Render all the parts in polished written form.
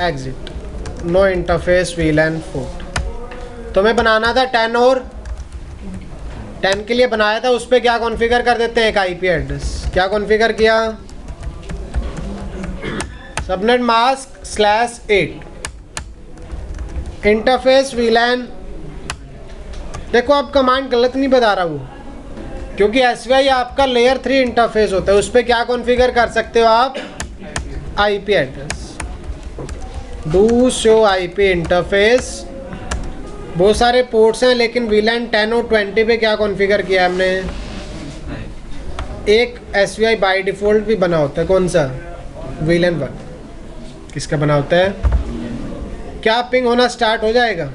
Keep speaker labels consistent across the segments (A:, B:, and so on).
A: Exit, no interface वीलैन फूट। तो हमें बनाना था 10 और 10 के लिए बनाया था, उस पर क्या कॉन्फ़िगर कर देते हैं, एक आईपी एड्रेस। क्या कॉन्फ़िगर किया, सबनेट मास्क /8 इंटरफेस वीलैन। देखो आप कमांड गलत नहीं बता रहा हूँ, क्योंकि एसवीआई आपका लेयर 3 इंटरफेस होता है, उस पर क्या कॉन्फ़िगर कर सकते हो आप, IP address. Do show IP interface, बहुत सारे पोर्ट्स हैं, लेकिन वीलैन 10 और 20 पे क्या कॉन्फ़िगर किया हमने, एक एसवीआई बाय डिफ़ॉल्ट भी बना होता है, कौन सा, वीलैन 1। किसका बना होता है, क्या पिंग होना स्टार्ट हो जाएगा,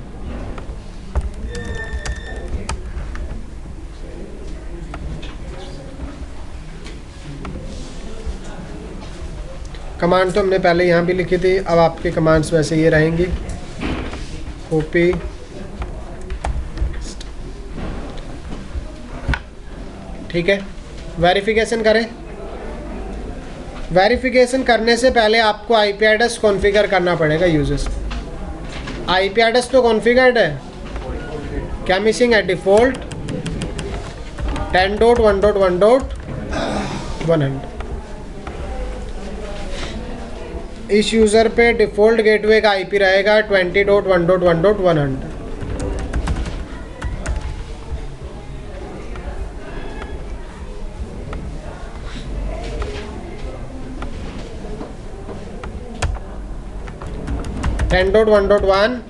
A: कमांड तो हमने पहले यहाँ भी लिखी थी, अब आपके कमांड्स वैसे ये रहेंगी। ओपी ठीक है, वेरिफिकेशन करें। वेरिफिकेशन करने से पहले आपको आईपी एड्रेस कॉन्फ़िगर करना पड़ेगा यूजर्स। आईपी एड्रेस तो कॉन्फ़िगर्ड है, क्या मिसिंग है, डिफ़ॉल्ट 10.1.1.100। इस यूज़र पे डिफ़ॉल्ट गेटवे का आईपी रहेगा 20.1.1.100। Ten dot 1.1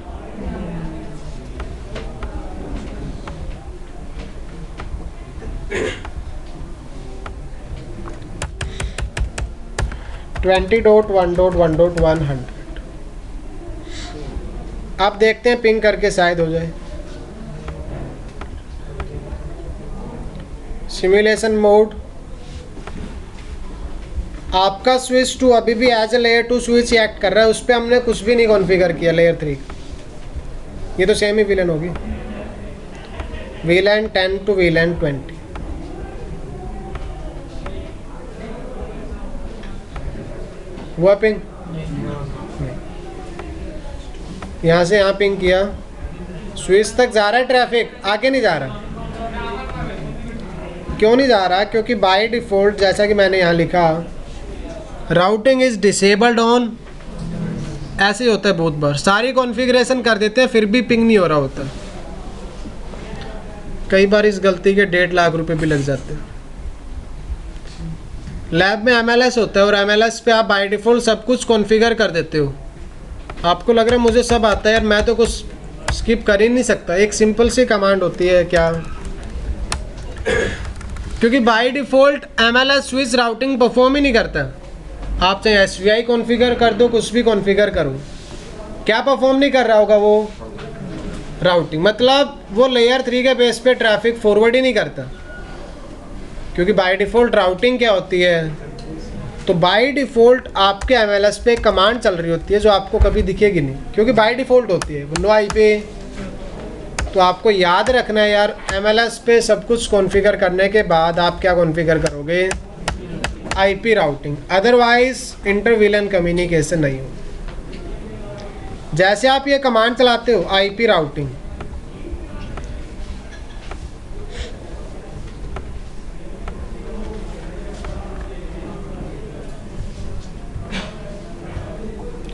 A: 20.1.1.100। आप देखते हैं पिंग करके शायद हो जाए। सिमुलेशन मोड, आपका स्विच 2 अभी भी as a layer 2 switch act कर रहा है, उस पर हमने कुछ भी नहीं कॉन्फ़िगर किया लेयर 3। ये तो सेम ही वीलैन होगी, वीलैन 10 टू वीलैन 20। हुआ पिंग, यहाँ से यहाँ पिंग किया, स्विच तक जा रहा है ट्रैफिक, आगे नहीं जा रहा। क्यों नहीं जा रहा, क्योंकि बाय डिफ़ॉल्ट जैसा कि मैंने यहाँ लिखा, राउटिंग इज़ डिसेबल्ड ऑन, ऐसे ही होता है बहुत बार। सारी कॉन्फ़िगरेशन कर देते हैं फिर भी पिंग नहीं हो रहा होता। कई बार इस गलती के 1.5 लाख रुपए भी लग जाते हैं। लैब में एमएलएस होता है और एमएलएस पे आप बाय डिफ़ॉल्ट सब कुछ कॉन्फ़िगर कर देते हो। आपको लग रहा है मुझे सब आता है यार, मैं तो कुछ स्किप कर ही नहीं सकता। एक सिंपल सी कमांड होती है क्या, क्योंकि by default MLS switch routing perform ही नहीं करता। आप चाहे एसवीआई कॉन्फ़िगर कर दो, कुछ भी कॉन्फ़िगर करो, क्या परफॉर्म नहीं कर रहा होगा वो, राउटिंग। मतलब वो लेयर 3 के बेस पे ट्रैफिक फॉरवर्ड ही नहीं करता, क्योंकि बाय डिफ़ॉल्ट राउटिंग क्या होती है, तो बाय डिफ़ॉल्ट आपके एमएलएस पे कमांड चल रही होती है जो आपको कभी दिखेगी नहीं, क्योंकि बाय डिफ़ॉल्ट होती है नो आईपी। तो आपको याद रखना है यार, एमएलएस पे सब कुछ कॉन्फ़िगर करने के बाद आप क्या कॉन्फ़िगर करोगे, IP routing, otherwise inter VLAN communication नहीं हो। जैसे आप ये कमांड चलाते हो IP routing,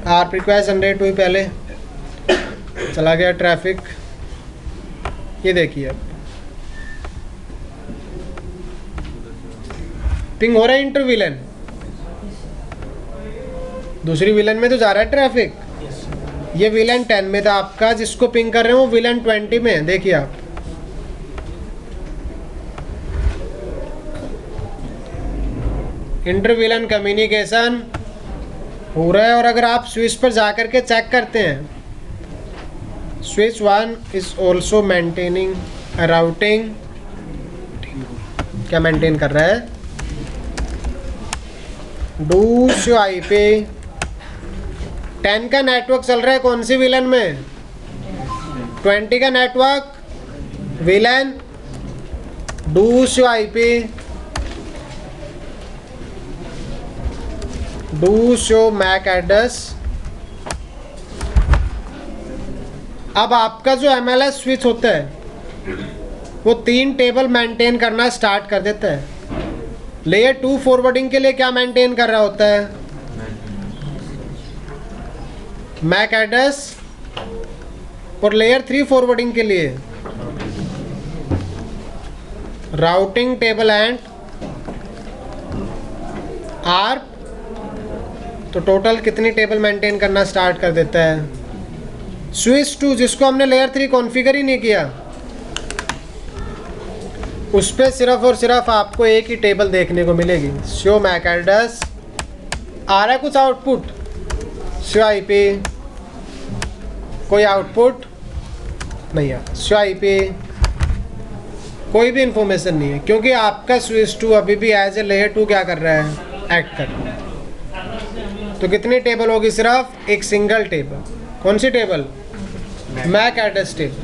A: R request generate हुई, पहले चला गया ट्रैफिक, ये देखिए अब पिंग हो रहा है इंटर विलन, दूसरी विलन में तो जा रहा है ट्रैफिक। ये विलन 10 में था आपका, जिसको पिंग कर रहे हो वो विलन 20 में है, देखिए आप। इंटर विलन कम्युनिकेशन हो रहा है। और अगर आप स्विच पर जाकर के चेक करते हैं, switch 1 is also maintaining routing, क्या मेंटेन कर रहा है, डू शो आईपी 10 का नेटवर्क चल रहा है कौन सी विलन में, 20 का network VLAN, do show IP, do show MAC address अब आपका जो MLS स्विच होता है वो 3 टेबल मेंटेन करना स्टार्ट कर देता है। लेयर 2 फॉरवर्डिंग के लिए क्या मेंटेन कर रहा होता है? MAC address. और लेयर 3 फॉरवर्डिंग के लिए राउटिंग टेबल एंड आर्क। तो टोटल कितनी टेबल मेंटेन करना स्टार्ट कर देता है? स्विच 2 जिसको हमने लेयर 3 कॉन्फ़िगर ही नहीं किया, उस पर सिर्फ और सिर्फ आपको एक ही टेबल देखने को मिलेगी, शो मैक एड्रेस। आ रहा है कुछ आउटपुट? शो आईपी, कोई आउटपुट नहीं आ। शो आईपी, कोई भी इंफॉर्मेशन नहीं है, क्योंकि आपका स्विच 2 अभी भी एज ए लेयर 2 क्या कर रहा है? एक्ट कर रहा है। तो कितनी टेबल होगी? सिर्फ एक सिंगल टेबल। कौन सी table? MAC address table.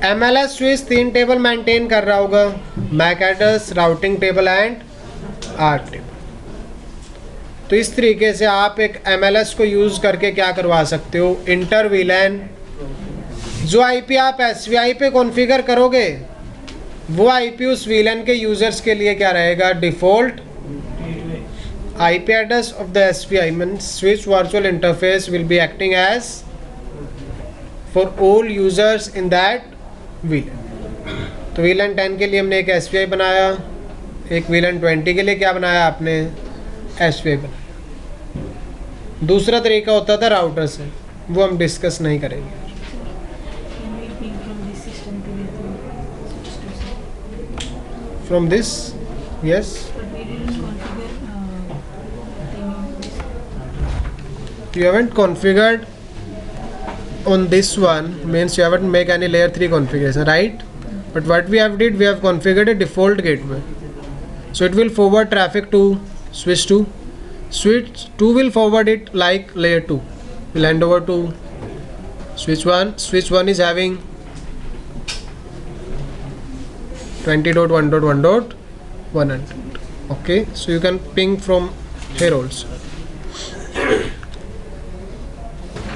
A: MLS switch 3 table maintain कर रहा होगा, MAC address, routing table and ARP table. तो इस तरीके से आप एक MLS को यूज़ करके क्या करवा सकते हो? Inter VLAN। जो IP आप SVI पे कॉन्फ़िगर करोगे वो IP उस VLAN के यूज़र्स के लिए क्या रहेगा? Default IP address of the SVI means switch virtual interface will be acting as for all users in that VLAN। तो VLAN 10 के लिए हमने एक SVI बनाया, एक VLAN 20 के लिए क्या बनाया आपने? SVI बनाया। दूसरा तरीका होता था राउटर से, वो हम डिस्कस नहीं करेंगे। From this, yes. You haven't configured on this one, means you haven't make any layer 3 configuration, right? But what we have did, we have configured a default gateway, so it will forward traffic to switch 2. Switch 2 will forward it like layer 2, will hand over to switch 1. Switch 1 is having 20.1.1.100. Okay, so you can ping from here also.